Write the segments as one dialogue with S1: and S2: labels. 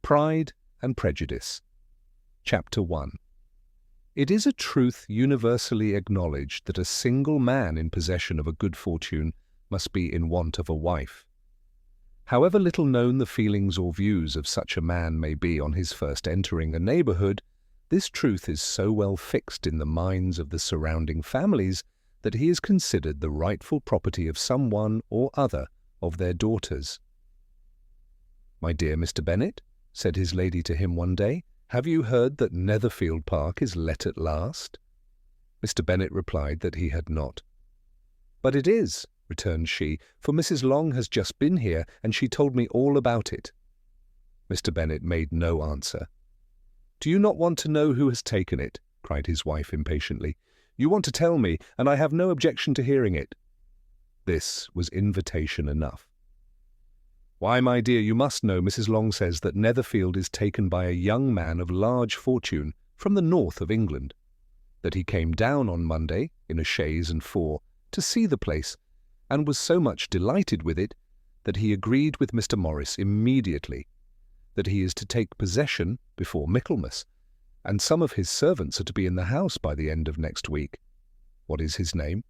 S1: Pride and Prejudice. Chapter 1. It is a truth universally acknowledged that a single man in possession of a good fortune must be in want of a wife. However little known the feelings or views of such a man may be on his first entering a neighbourhood, this truth is so well fixed in the minds of the surrounding families that he is considered the rightful property of some one or other of their daughters. "My dear Mr. Bennet," said his lady to him one day, "have you heard that Netherfield Park is let at last?" Mr. Bennet replied that he had not. "But it is," returned she, "for Mrs. Long has just been here, and she told me all about it." Mr. Bennet made no answer. "Do you not want to know who has taken it?" cried his wife impatiently. "You want to tell me, and I have no objection to hearing it." This was invitation enough. "Why, my dear, you must know Mrs. Long says that Netherfield is taken by a young man of large fortune from the north of England, that he came down on Monday in a chaise and four to see the place, and was so much delighted with it that he agreed with Mr. Morris immediately, that he is to take possession before Michaelmas, and some of his servants are to be in the house by the end of next week. What is his name?"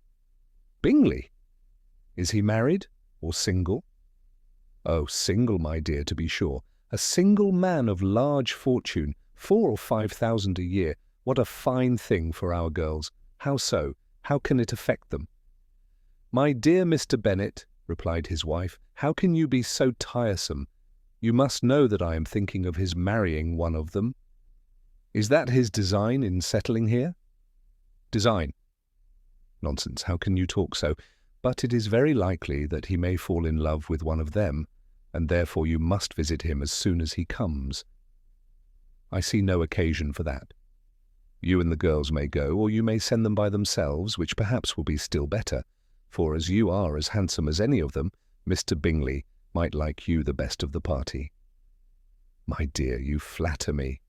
S1: "Bingley." "Is he married or single?" "Oh, single, my dear, to be sure. A single man of large fortune, 4,000 or 5,000 a year. What a fine thing for our girls! How so? How can it affect them?" "My dear Mr. Bennet," replied his wife, "how can you be so tiresome? You must know that I am thinking of his marrying one of them." "Is that his design in settling here?" "Design? Nonsense, how can you talk so? But it is very likely that he may fall in love with one of them, and therefore you must visit him as soon as he comes." "I see no occasion for that. You and the girls may go, or you may send them by themselves, which perhaps will be still better, for as you are as handsome as any of them, Mr. Bingley might like you the best of the party." "My dear, you flatter me.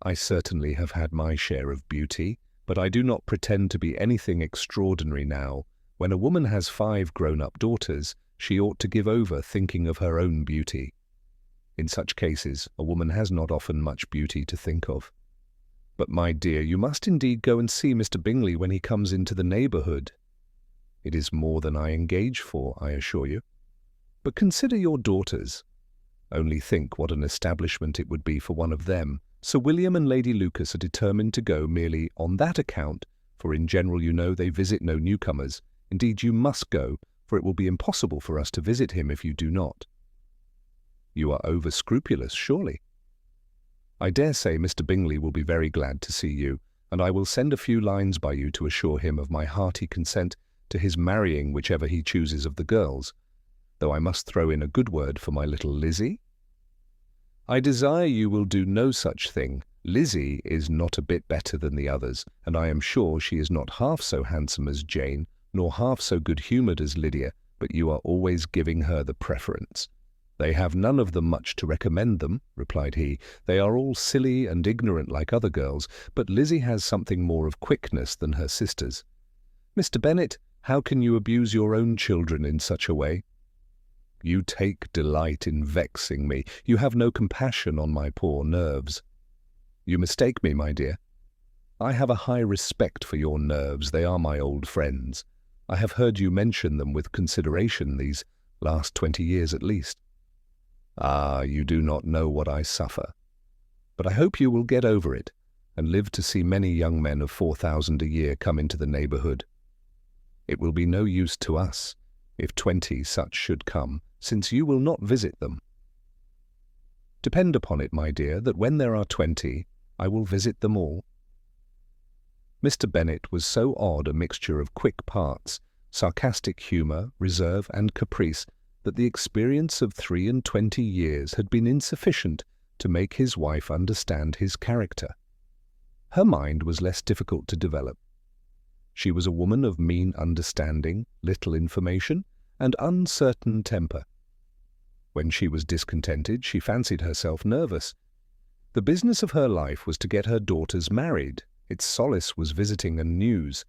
S1: I certainly have had my share of beauty, but I do not pretend to be anything extraordinary now. When a woman has 5 grown-up daughters, she ought to give over thinking of her own beauty. In such cases, a woman has not often much beauty to think of. But, my dear, you must indeed go and see Mr. Bingley when he comes into the neighbourhood. It is more than I engage for, I assure you. But consider your daughters. Only think what an establishment it would be for one of them. Sir William and Lady Lucas are determined to go merely on that account, for in general, you know, they visit no newcomers. Indeed, you must go, for it will be impossible for us to visit him if you do not." "You are over-scrupulous, surely." "I dare say Mr. Bingley will be very glad to see you, and I will send a few lines by you to assure him of my hearty consent to his marrying whichever he chooses of the girls, though I must throw in a good word for my little Lizzie." "I desire you will do no such thing. Lizzie is not a bit better than the others, and I am sure she is not half so handsome as Jane, nor half so good-humoured as Lydia, but you are always giving her the preference." "They have none of them much to recommend them," replied he. "They are all silly and ignorant like other girls, but Lizzie has something more of quickness than her sisters. Mr. Bennet, how can you abuse your own children in such a way? You take delight in vexing me. You have no compassion on my poor nerves." "You mistake me, my dear. I have a high respect for your nerves. They are my old friends. I have heard you mention them with consideration these last 20 years at least. Ah, you do not know what I suffer. But I hope you will get over it, and live to see many young men of 4,000 a year come into the neighbourhood. It will be no use to us if 20 such should come, since you will not visit them. Depend upon it, my dear, that when there are 20, I will visit them all." Mr. Bennet was so odd a mixture of quick parts, sarcastic humour, reserve, and caprice, that the experience of 23 years had been insufficient to make his wife understand his character. Her mind was less difficult to develop. She was a woman of mean understanding, little information, and uncertain temper. When she was discontented, she fancied herself nervous. The business of her life was to get her daughters married. Its solace was visiting and news.